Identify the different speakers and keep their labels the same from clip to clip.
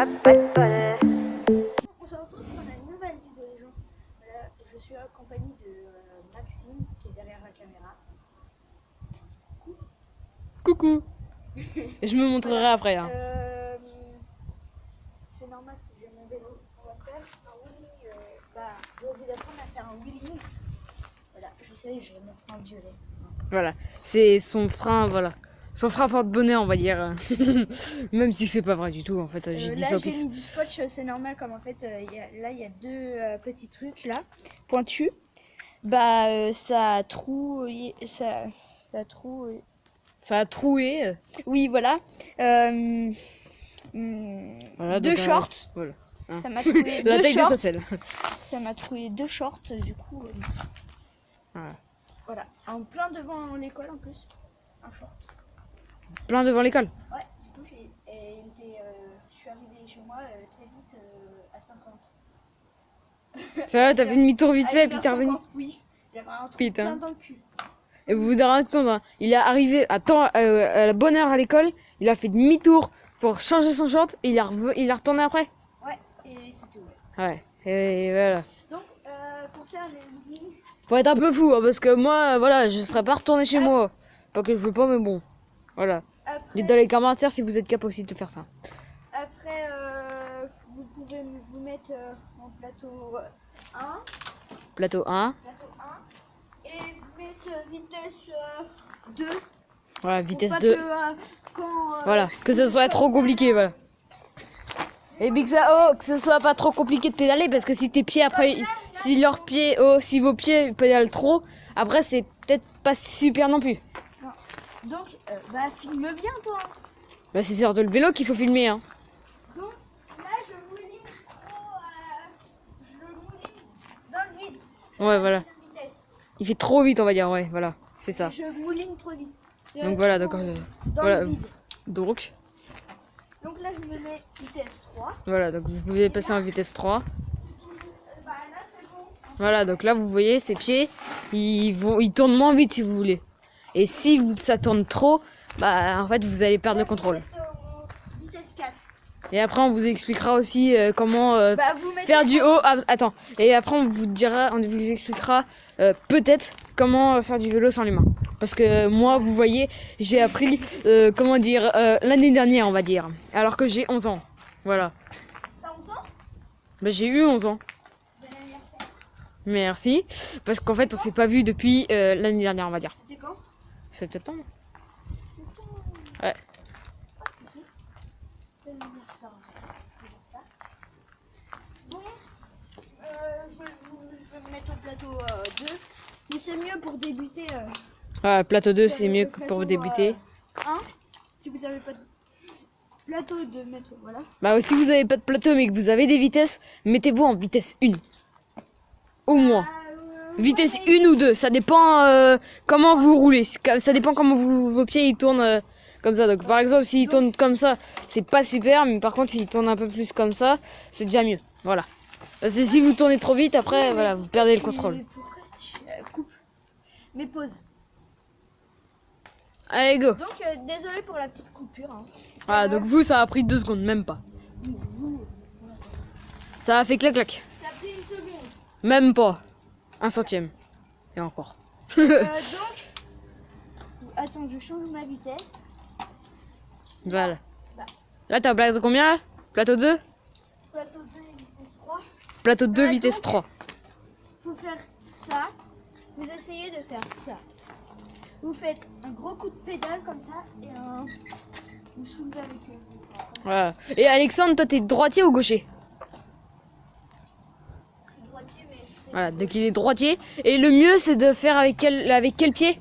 Speaker 1: On se retrouve pour une nouvelle vidéo les gens. Voilà, je suis accompagnée de Maxime qui est derrière la caméra.
Speaker 2: Coucou. Je me montrerai
Speaker 1: Voilà.
Speaker 2: après. Hein.
Speaker 1: C'est normal si j'ai mon vélo. On va faire un wheeling. Je vais vous apprendre à faire un wheeling. Voilà, je sais, j'ai mon frein violet.
Speaker 2: Voilà, c'est son frein, voilà. Son frein porte-bonheur, on va dire. Même si c'est pas vrai du tout, en fait. J'ai dit ça
Speaker 1: Là,
Speaker 2: au
Speaker 1: j'ai
Speaker 2: pif.
Speaker 1: mis du scotch, c'est normal, comme en fait, là, il y a deux petits trucs là, pointus. Ça a troué. Ça a troué.
Speaker 2: Ça a troué.
Speaker 1: Oui, voilà.
Speaker 2: Voilà
Speaker 1: Deux
Speaker 2: donc,
Speaker 1: shorts.
Speaker 2: Voilà. Hein.
Speaker 1: Ça m'a troué
Speaker 2: La
Speaker 1: deux
Speaker 2: taille de
Speaker 1: shorts.
Speaker 2: sa selle.
Speaker 1: Ça m'a trouvé deux shorts, du coup.
Speaker 2: Voilà.
Speaker 1: Voilà. En plein devant l'école en plus. Un short.
Speaker 2: Plein devant l'école.
Speaker 1: Ouais, du coup, je suis arrivée chez moi très vite à 50.
Speaker 2: Ça va, t'as fait demi-tour vite fait et puis t'es revenu.
Speaker 1: Oui, j'avais un truc
Speaker 2: Putain.
Speaker 1: plein dans le cul.
Speaker 2: Et vous vous rendez compte, hein, il est arrivé à temps, à la bonne heure à l'école, il a fait demi-tour pour changer son short et il a retourné après.
Speaker 1: Ouais, et c'était ouvert.
Speaker 2: Ouais, et voilà.
Speaker 1: Donc, pour faire les wheelings,
Speaker 2: Faut être un peu fou, hein, parce que moi, voilà, je serais pas retourné chez moi. Pas que je veux pas, mais bon. Voilà. Dites dans les commentaires si vous êtes capable aussi de faire ça.
Speaker 1: après vous pouvez vous mettre en plateau 1.
Speaker 2: Plateau 1.
Speaker 1: Plateau 1. Et vous mettre vitesse 2.
Speaker 2: Voilà, vitesse
Speaker 1: Pour pas
Speaker 2: 2. Voilà, que ce soit trop compliqué, voilà. Et puis que ce soit pas trop compliqué de pédaler, parce que si tes pieds après, si leurs pieds, si vos pieds pédalent trop, après c'est peut-être pas super non plus.
Speaker 1: Donc, filme bien toi.
Speaker 2: Bah c'est sur le vélo qu'il faut filmer, hein.
Speaker 1: Donc, là je mouline trop, je mouline dans le vide.
Speaker 2: Ouais, voilà.
Speaker 1: Vitesse.
Speaker 2: Il fait trop vite, on va dire, ouais, voilà, c'est ça.
Speaker 1: Je mouline trop vite.
Speaker 2: Donc voilà, d'accord.
Speaker 1: Dans
Speaker 2: Voilà.
Speaker 1: le vide.
Speaker 2: Donc
Speaker 1: Donc là je me mets vitesse 3.
Speaker 2: voilà, donc vous pouvez passer en vitesse 3.
Speaker 1: Là c'est bon.
Speaker 2: Voilà, donc là vous voyez ses pieds, ils tournent moins vite si vous voulez. Et si ça tourne trop, bah en fait vous allez perdre le contrôle.
Speaker 1: Vitesse 4.
Speaker 2: Et après on vous expliquera aussi comment
Speaker 1: Vous mettez
Speaker 2: faire du haut. Attends. Et après on vous expliquera peut-être comment faire du vélo sans les mains. Parce que moi, vous voyez, j'ai appris l'année dernière, on va dire. Alors que j'ai 11 ans. Voilà.
Speaker 1: T'as 11 ans?
Speaker 2: Bah, j'ai eu 11 ans.
Speaker 1: Bon anniversaire.
Speaker 2: Merci. Parce qu'en fait, on s'est pas vu depuis l'année dernière, on va dire.
Speaker 1: C'était quand?
Speaker 2: 7 septembre.
Speaker 1: 7 septembre.
Speaker 2: Ouais.
Speaker 1: Bon anniversaire. Bon, je vais me mettre au plateau 2. Mais c'est mieux pour débuter.
Speaker 2: Plateau 2, c'est mieux que pour débuter.
Speaker 1: 1. Si vous n'avez pas de plateau de mettre, voilà.
Speaker 2: Bah, si vous avez pas de plateau mais que vous avez des vitesses, mettez-vous en vitesse 1. Au moins. Vitesse 1 ou 2, ça dépend comment vous roulez. Ça dépend comment vos pieds ils tournent comme ça. Donc par exemple, s'ils tournent comme ça, c'est pas super. Mais par contre, s'ils tournent un peu plus comme ça, c'est déjà mieux. Voilà. Parce que si vous tournez trop vite, après, voilà, vous perdez le contrôle.
Speaker 1: Pourquoi tu coupes mes pauses?
Speaker 2: Allez, go.
Speaker 1: Donc, désolé pour la petite coupure. Hein.
Speaker 2: Voilà, donc vous, ça a pris 2 secondes, même pas. Ça a fait clac-clac.
Speaker 1: Ça a pris une seconde.
Speaker 2: Même pas. 1 centième. Et encore.
Speaker 1: Donc, attends, je change ma vitesse.
Speaker 2: Voilà. Là, t'as plateau combien là? Plateau 2?
Speaker 1: Plateau 2 et vitesse 3.
Speaker 2: Plateau 2,
Speaker 1: donc,
Speaker 2: vitesse 3.
Speaker 1: Faut faire ça. Vous essayez de faire ça. Vous faites un gros coup de pédale comme ça et vous soulevez avec eux.
Speaker 2: Voilà. Et Alexandre, toi, t'es droitier ou gaucher?
Speaker 1: Je suis droitier, mais je fais.
Speaker 2: Voilà, donc il est droitier. Et le mieux, c'est de faire avec quel pied?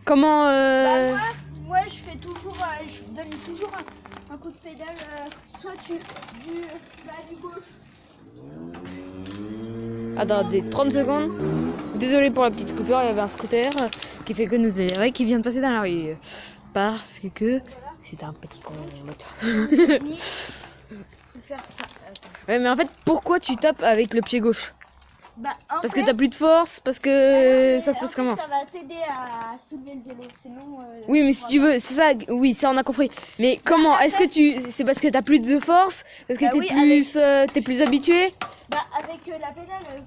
Speaker 2: Comment
Speaker 1: Moi, je fais toujours, je donne toujours un coup de pédale, soit du gauche.
Speaker 2: Attendez, 30 secondes. Désolé pour la petite coupure, il y avait un scooter qui fait que nous énerver, qui vient de passer dans la rue. Parce que c'est un petit con.
Speaker 1: Faut faire ça. Attends.
Speaker 2: Ouais, mais en fait, pourquoi tu tapes avec le pied gauche?
Speaker 1: Bah,
Speaker 2: Parce que t'as plus de force, parce que ça se passe comment?
Speaker 1: Ça va t'aider à soulever le vélo, sinon...
Speaker 2: Oui, mais si tu veux, c'est ça, oui, ça on a compris. Mais comment?
Speaker 1: après-
Speaker 2: Est-ce que c'est parce que t'as plus de force? Parce que
Speaker 1: Bah
Speaker 2: t'es
Speaker 1: oui,
Speaker 2: plus, t'es plus habitué?
Speaker 1: Bah, avec la pédale,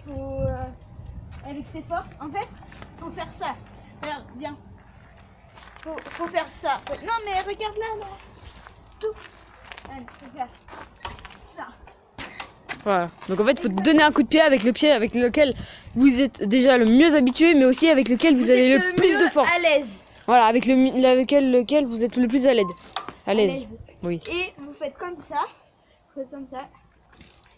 Speaker 1: avec ses forces, en fait, faut faire ça. Regarde, viens. Faut faire ça. Non, mais regarde là. Tout. Allez, faut faire ça.
Speaker 2: Voilà. Donc en fait, il faut donner un coup de pied avec le pied avec lequel vous êtes déjà le mieux habitué, mais aussi avec lequel vous avez
Speaker 1: êtes
Speaker 2: le plus
Speaker 1: mieux
Speaker 2: de force.
Speaker 1: à l'aise.
Speaker 2: Voilà, avec lequel vous êtes le plus à l'aise. À l'aise. Oui.
Speaker 1: Et vous faites comme ça. Vous faites comme ça.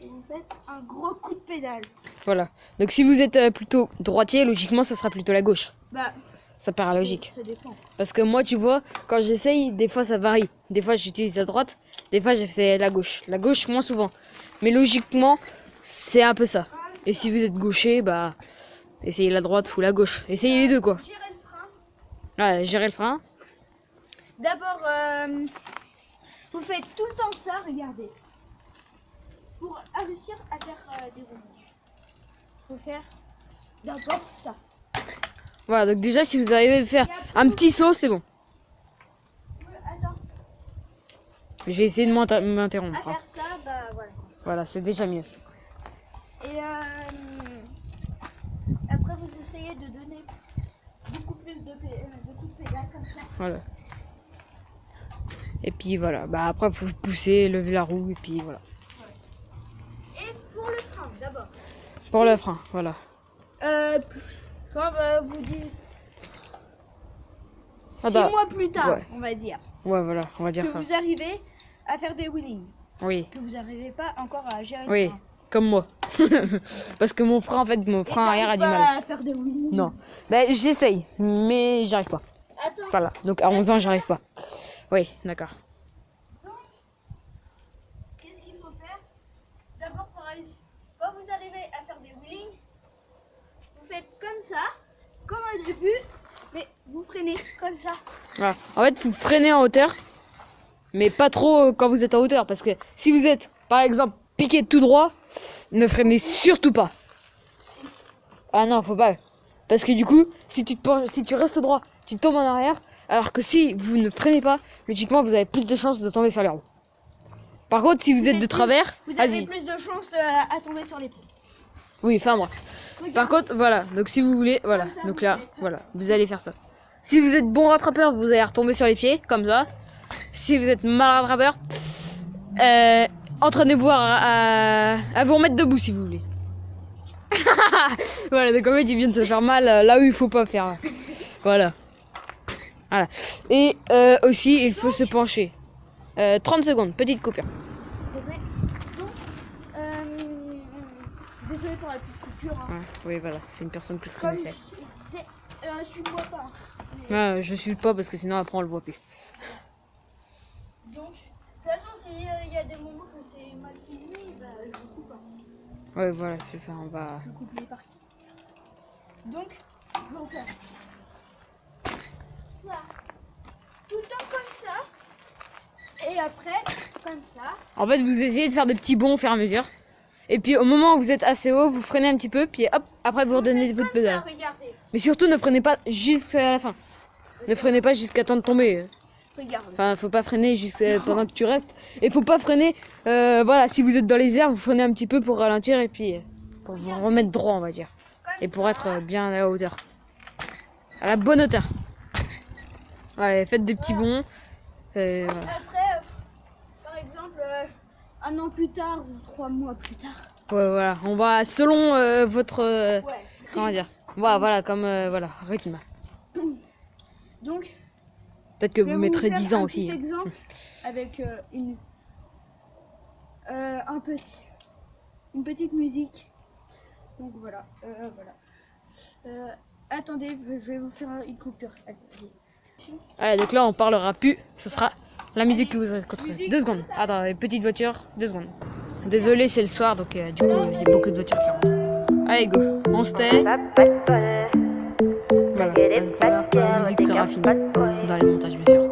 Speaker 1: Et vous faites un gros coup de pédale.
Speaker 2: Voilà. Donc si vous êtes plutôt droitier, logiquement, ça sera plutôt la gauche.
Speaker 1: Bah,
Speaker 2: Ça paraît logique.
Speaker 1: ça dépend.
Speaker 2: Parce que moi, tu vois, quand j'essaye, des fois ça varie. Des fois j'utilise la droite, des fois j'essaie la gauche. La gauche moins souvent. Mais logiquement, c'est un peu ça. Et si vous êtes gaucher, bah, essayez la droite ou la gauche. Essayez les deux, quoi.
Speaker 1: Gérer le frein.
Speaker 2: Ouais, gérer le frein.
Speaker 1: D'abord, vous faites tout le temps ça, regardez. Pour réussir à faire des roulements. Faut faire d'abord ça.
Speaker 2: Voilà, donc déjà, si vous arrivez à faire un petit saut, c'est bon.
Speaker 1: Attends,
Speaker 2: Je vais essayer de m'interrompre.
Speaker 1: à faire ça, bah voilà.
Speaker 2: Voilà, c'est déjà mieux.
Speaker 1: Et après, vous essayez de donner beaucoup plus de coups de pédale comme ça.
Speaker 2: Voilà. Et puis voilà, bah après, il faut pousser, lever la roue, et puis voilà.
Speaker 1: Et pour le frein, d'abord.
Speaker 2: Pour le frein, voilà.
Speaker 1: Vous dites
Speaker 2: Ah
Speaker 1: 6
Speaker 2: bah,
Speaker 1: mois plus tard,
Speaker 2: ouais.
Speaker 1: on va dire,
Speaker 2: Ouais, voilà, on va dire
Speaker 1: que
Speaker 2: ça.
Speaker 1: vous arrivez à faire des wheelings,
Speaker 2: Oui,
Speaker 1: que vous n'arrivez pas encore à gérer
Speaker 2: oui,
Speaker 1: le frein.
Speaker 2: comme moi. Parce que mon frein, en fait, mon frein arrière a du
Speaker 1: T'arrives
Speaker 2: mal.
Speaker 1: pas à faire des wheelings.
Speaker 2: Non. Bah, j'essaye, mais j'arrive pas.
Speaker 1: Attends,
Speaker 2: Voilà, donc à 11 ans, j'arrive pas. Oui, d'accord.
Speaker 1: qu'est-ce qu'il faut faire? D'abord, pour réussir, quand vous arrivez à faire des wheelings, vous faites comme ça, comme au début, mais vous freinez comme ça.
Speaker 2: Voilà. En fait, vous freinez en hauteur, mais pas trop quand vous êtes en hauteur. Parce que si vous êtes, par exemple, piqué tout droit, ne freinez surtout pas. Ah non, faut pas. Parce que du coup, si tu restes droit, tu tombes en arrière. Alors que si vous ne freinez pas, logiquement, vous avez plus de chances de tomber sur les roues. Par contre, si vous êtes de travers,
Speaker 1: Vous avez
Speaker 2: vas-y.
Speaker 1: plus de chances à tomber sur les pieds.
Speaker 2: Oui, enfin moi. Par contre, voilà. Donc si vous voulez, voilà.
Speaker 1: Comme ça,
Speaker 2: Donc
Speaker 1: vous
Speaker 2: là,
Speaker 1: allez faire.
Speaker 2: voilà. Vous allez faire ça. Si vous êtes bon rattrapeur, vous allez retomber sur les pieds, comme ça. Si vous êtes mal rattrapeur, entraînez-vous à vous remettre debout si vous voulez. Voilà, donc en fait, il vient de se faire mal là où il faut pas faire. Voilà. Voilà. Et aussi, il faut se pencher. 30 secondes, petite coupure.
Speaker 1: Donc, désolé pour la petite coupure. Hein.
Speaker 2: Ouais, oui, voilà, c'est une personne que je
Speaker 1: Comme
Speaker 2: connaissais.
Speaker 1: je disais, suis-moi pas. Mais-
Speaker 2: Ouais, je suis pas parce que sinon après on le voit plus.
Speaker 1: Donc, de toute façon, s'il y a des moments que c'est mal filmé, bah, je vous coupe. Hein.
Speaker 2: Ouais, voilà, c'est ça, on va.
Speaker 1: Je coupe les parties. Donc, je vais en faire ça. Tout le temps comme ça. Et après, comme ça.
Speaker 2: En fait, vous essayez de faire des petits bonds au fur et à mesure. Et puis au moment où vous êtes assez haut, vous freinez un petit peu, puis hop, après vous redonnez des
Speaker 1: Faites
Speaker 2: peu de
Speaker 1: comme ça,
Speaker 2: pédale.
Speaker 1: regardez.
Speaker 2: Mais surtout, ne freinez pas jusqu'à la fin. Ne freinez pas jusqu'à temps de tomber.
Speaker 1: Regarde.
Speaker 2: Enfin, faut pas freiner jusqu'à pendant que tu restes. Et faut pas freiner. Voilà, si vous êtes dans les airs, vous freinez un petit peu pour ralentir et puis pour vous remettre droit, on va dire.
Speaker 1: Comme
Speaker 2: Et pour
Speaker 1: ça.
Speaker 2: être bien à la hauteur. À la bonne hauteur. Allez, faites des petits bonds. Voilà.
Speaker 1: Après, par exemple, 1 an plus tard ou 3 mois plus tard.
Speaker 2: Ouais, voilà. On va selon votre.
Speaker 1: Ouais.
Speaker 2: Comment dire. Voilà, comme voilà, rythme.
Speaker 1: Donc,
Speaker 2: Peut-être que
Speaker 1: je vais
Speaker 2: vous mettrez
Speaker 1: faire
Speaker 2: 10 ans
Speaker 1: un
Speaker 2: aussi.
Speaker 1: petit exemple avec une petite musique. Donc voilà, attendez, je vais vous faire une coupure. Allez, vas-y.
Speaker 2: Allez, donc là, on parlera plus. Ce sera la musique que vous écouterez. 2 secondes. Attends, une petite voiture. 2 secondes. Désolé, c'est le soir, donc du coup, il y a beaucoup de voitures qui rentrent. Allez, go. On se tait. Voilà. La musique sera finie. Dans les montages, bien sûr.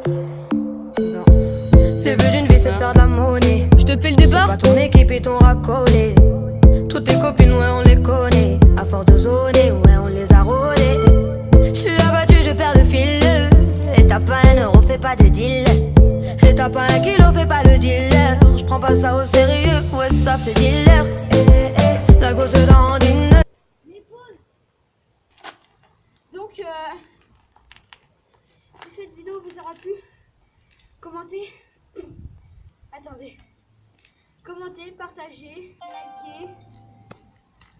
Speaker 3: Le but d'une vie c'est de faire de la monnaie.
Speaker 2: Je te fais le
Speaker 3: C'est
Speaker 2: départ.
Speaker 3: pas ton équipe et ton racolé. Toutes tes copines ouais on les connaît. t'as pas un kilo, fais pas le dealer. Je prends pas ça au sérieux, ouais, ça fait dealer. La gosse dans une.
Speaker 1: Mais pause. Donc, si cette vidéo vous aura plu, commentez. Attendez. Commentez, partagez, likez.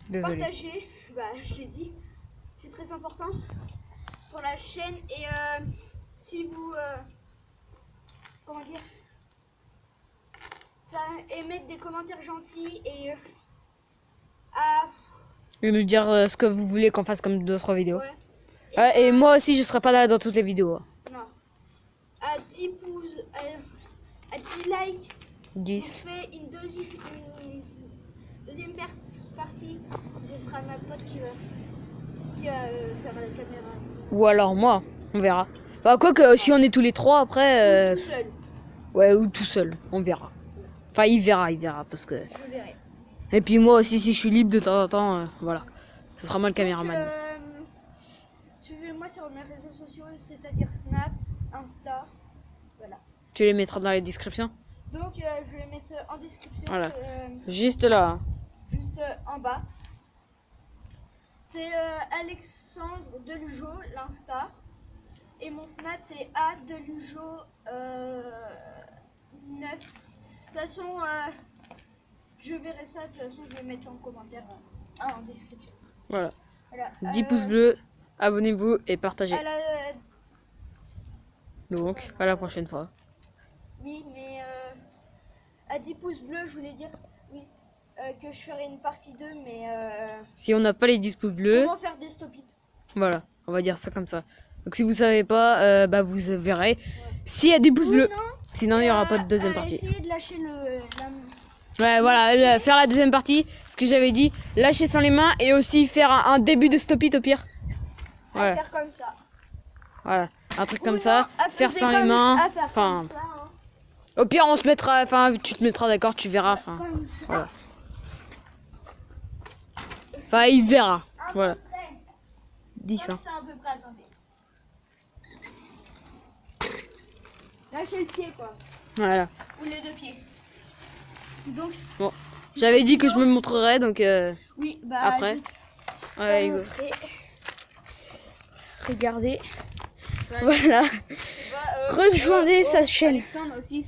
Speaker 2: Désolé.
Speaker 1: Partagez, bah je l'ai dit, c'est très important pour la chaîne. Et si vous, comment dire, ça, et mettre des commentaires gentils et
Speaker 2: Et me dire ce que vous voulez qu'on fasse comme d'autres vidéos.
Speaker 1: ouais,
Speaker 2: Ouais, et moi aussi, je serai pas là dans toutes les vidéos.
Speaker 1: non, à 10 pouces, à 10 likes,
Speaker 2: 10.
Speaker 1: on fait une deuxième partie. Ce sera ma pote qui va faire la caméra.
Speaker 2: Ou alors moi, on verra. Bah, quoique, si on est tous les trois après.
Speaker 1: Tout seul,
Speaker 2: Ouais, ou tout seul, on verra. Enfin, il verra, parce que.
Speaker 1: je verrai.
Speaker 2: Et puis moi aussi, si je suis libre de temps en temps, voilà. Ce sera moi le caméraman.
Speaker 1: Suivez-moi sur mes réseaux sociaux, c'est-à-dire Snap, Insta. Voilà.
Speaker 2: Tu les mettras dans les descriptions.
Speaker 1: Donc je vais les mettre en description.
Speaker 2: Voilà. Juste là.
Speaker 1: Juste en bas. C'est Alexandre Delujo, l'Insta. Et mon Snap, c'est adelujo 9. De toute façon, je verrai ça. De toute façon, je vais mettre en commentaire, en description.
Speaker 2: Voilà.
Speaker 1: Voilà.
Speaker 2: 10 pouces bleus, abonnez-vous et partagez. Donc, à la prochaine fois.
Speaker 1: Oui, mais à 10 pouces bleus, je voulais dire oui, que je ferai une partie 2, mais
Speaker 2: Si on n'a pas les 10 pouces bleus,
Speaker 1: comment faire des stop-it.
Speaker 2: voilà, on va dire ça comme ça. Donc si vous savez pas, bah vous verrez. S'il y a des pouces bleus, sinon il n'y aura pas de deuxième partie.
Speaker 1: Essayez de lâcher
Speaker 2: Ouais, voilà, faire la deuxième partie, ce que j'avais dit, lâcher sans les mains et aussi faire un début de stop it au pire. Voilà,
Speaker 1: faire comme ça.
Speaker 2: voilà, un truc
Speaker 1: Ou
Speaker 2: comme
Speaker 1: non,
Speaker 2: ça,
Speaker 1: à
Speaker 2: faire
Speaker 1: faire
Speaker 2: sans les mains.
Speaker 1: à faire
Speaker 2: Enfin,
Speaker 1: comme ça, hein.
Speaker 2: au pire on se mettra, enfin tu te mettras d'accord, tu verras. Enfin,
Speaker 1: Comme ça.
Speaker 2: voilà. Enfin il verra.
Speaker 1: À peu
Speaker 2: Voilà.
Speaker 1: près.
Speaker 2: 10
Speaker 1: Comme
Speaker 2: hein.
Speaker 1: ça, à peu près, attendez. Lâchez le pied, quoi.
Speaker 2: Voilà.
Speaker 1: Ou les deux pieds. Donc,
Speaker 2: Bon, j'avais dit que je me montrerais donc
Speaker 1: oui, bah
Speaker 2: après.
Speaker 1: je
Speaker 2: Ouais,
Speaker 1: vais
Speaker 2: go.
Speaker 1: montrer. Regardez.
Speaker 2: Ça,
Speaker 1: Voilà.
Speaker 2: je sais pas,
Speaker 1: Rejoignez sa chaîne.
Speaker 2: Alexandre aussi.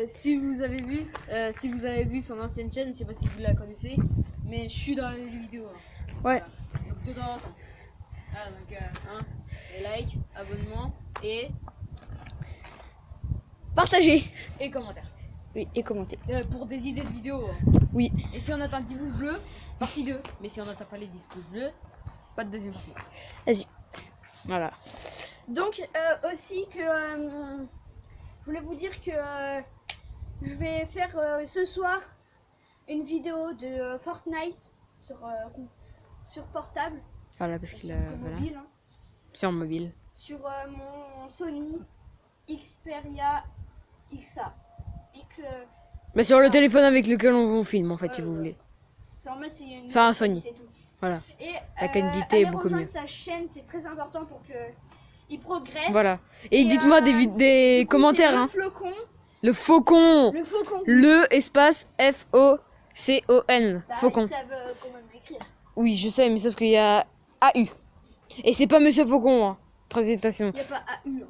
Speaker 2: Si vous avez vu son ancienne chaîne, je sais pas si vous la connaissez, mais je suis dans les vidéos. Hein.
Speaker 1: Ouais.
Speaker 2: Voilà. Donc de temps en temps. Ah, donc et like, abonnement et
Speaker 1: Partagez.
Speaker 2: commentaire.
Speaker 1: Oui, et commentez.
Speaker 2: Pour des idées de vidéos. Hein.
Speaker 1: Oui.
Speaker 2: Et si on atteint 10 pouces bleus, partie 2. Mais si on n'atteint pas les 10 pouces bleus, pas de deuxième partie.
Speaker 1: Vas-y.
Speaker 2: Voilà.
Speaker 1: Donc aussi que je voulais vous dire que je vais faire ce soir une vidéo de Fortnite sur portable,
Speaker 2: Voilà, parce qu'il
Speaker 1: sur
Speaker 2: a.
Speaker 1: son
Speaker 2: Voilà.
Speaker 1: mobile, hein,
Speaker 2: Sur mobile.
Speaker 1: sur mon Sony Xperia XA.
Speaker 2: Mais sur le téléphone avec lequel on filme en fait, si vous voulez.
Speaker 1: En mode, c'est une
Speaker 2: C'est un Sony.
Speaker 1: qualité et tout.
Speaker 2: Voilà.
Speaker 1: Et
Speaker 2: La qualité
Speaker 1: allez
Speaker 2: est beaucoup
Speaker 1: rejoindre
Speaker 2: mieux.
Speaker 1: sa chaîne, c'est très important pour que il progresse.
Speaker 2: Voilà. Et dites-moi des
Speaker 1: Du coup,
Speaker 2: commentaires.
Speaker 1: c'est
Speaker 2: Hein.
Speaker 1: le flocon.
Speaker 2: Le faucon.
Speaker 1: Le flocon.
Speaker 2: Le espace F-O-C-O-N.
Speaker 1: Bah,
Speaker 2: Faucon.
Speaker 1: ils savent quand même écrire.
Speaker 2: Oui, je sais, mais sauf qu'il y a A-U. Et c'est pas Monsieur Faucon, hein. Présentation.
Speaker 1: Il n'y a pas AU. Hein.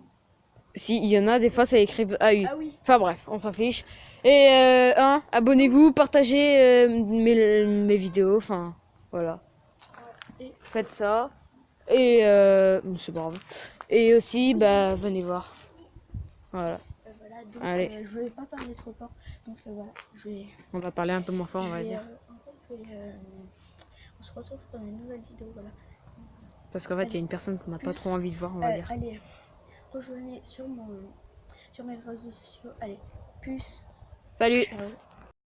Speaker 2: Si, il y en a, des fois, ça écrit A-U.
Speaker 1: Ah oui.
Speaker 2: Enfin bref, on s'en fiche. Et abonnez-vous, partagez mes vidéos, enfin, voilà.
Speaker 1: Et-
Speaker 2: Faites ça. Et c'est pas grave. Et aussi, bah, venez voir. Voilà.
Speaker 1: Voilà, donc
Speaker 2: Allez.
Speaker 1: je vais pas parler trop fort. Donc voilà, je vais.
Speaker 2: On va parler un peu moins fort, on va
Speaker 1: je vais,
Speaker 2: dire.
Speaker 1: on se retrouve dans une nouvelle vidéo. Voilà.
Speaker 2: Parce qu'en fait, il y a une personne qu'on n'a pas
Speaker 1: Plus.
Speaker 2: trop envie de voir, on va dire.
Speaker 1: Allez, rejoignez sur mes réseaux sociaux. Allez, plus.
Speaker 2: Salut!
Speaker 1: Ciao.